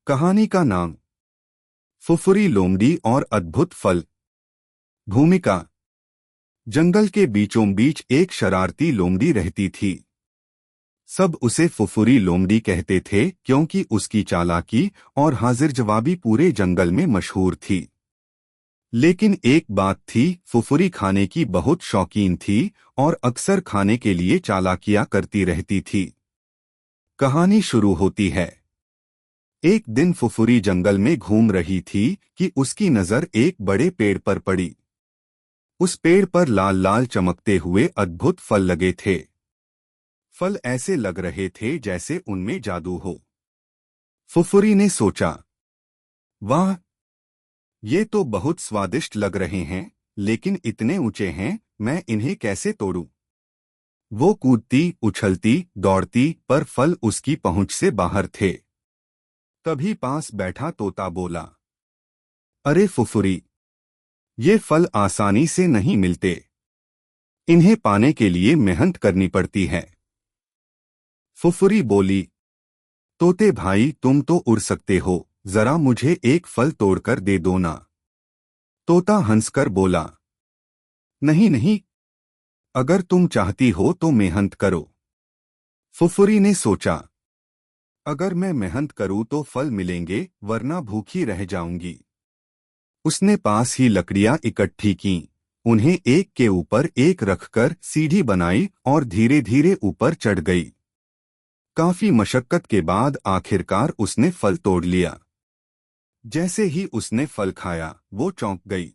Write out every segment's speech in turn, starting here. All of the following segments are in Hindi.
कहानी का नाम फुफुरी लोमड़ी और अद्भुत फल। भूमिका। जंगल के बीचों बीच एक शरारती लोमड़ी रहती थी। सब उसे फुफुरी लोमड़ी कहते थे क्योंकि उसकी चालाकी और हाजिर जवाबी पूरे जंगल में मशहूर थी। लेकिन एक बात थी, फुफुरी खाने की बहुत शौकीन थी और अक्सर खाने के लिए चालाकियां करती रहती थी। कहानी शुरू होती है। एक दिन फुफुरी जंगल में घूम रही थी कि उसकी नजर एक बड़े पेड़ पर पड़ी। उस पेड़ पर लाल लाल चमकते हुए अद्भुत फल लगे थे। फल ऐसे लग रहे थे जैसे उनमें जादू हो। फुफुरी ने सोचा, वाह, ये तो बहुत स्वादिष्ट लग रहे हैं, लेकिन इतने ऊंचे हैं, मैं इन्हें कैसे तोड़ूं? वो कूदती, उछलती, दौड़ती, पर फल उसकी पहुंच से बाहर थे। तभी पास बैठा तोता बोला, अरे फुफुरी, ये फल आसानी से नहीं मिलते। इन्हें पाने के लिए मेहनत करनी पड़ती है। फुफुरी बोली, तोते भाई, तुम तो उड़ सकते हो, जरा मुझे एक फल तोड़कर दे दो ना। तोता हंसकर बोला, नहीं नहीं, अगर तुम चाहती हो तो मेहनत करो। फुफुरी ने सोचा, अगर मैं मेहनत करूं तो फल मिलेंगे, वरना भूखी रह जाऊंगी। उसने पास ही लकड़ियां इकट्ठी कीं, उन्हें एक के ऊपर एक रखकर सीढ़ी बनाई और धीरे धीरे ऊपर चढ़ गई। काफी मशक्कत के बाद आखिरकार उसने फल तोड़ लिया। जैसे ही उसने फल खाया, वो चौंक गई।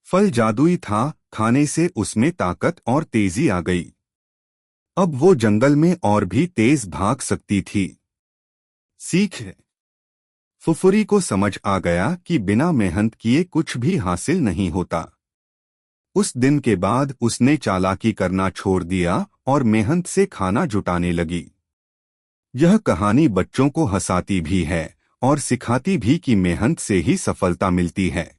फल जादुई था, खाने से उसमें ताकत और तेजी आ गई। अब वो जंगल में और भी तेज भाग सकती थी। सीख। फुफुरी को समझ आ गया कि बिना मेहनत किए कुछ भी हासिल नहीं होता। उस दिन के बाद उसने चालाकी करना छोड़ दिया और मेहनत से खाना जुटाने लगी। यह कहानी बच्चों को हंसाती भी है और सिखाती भी कि मेहनत से ही सफलता मिलती है।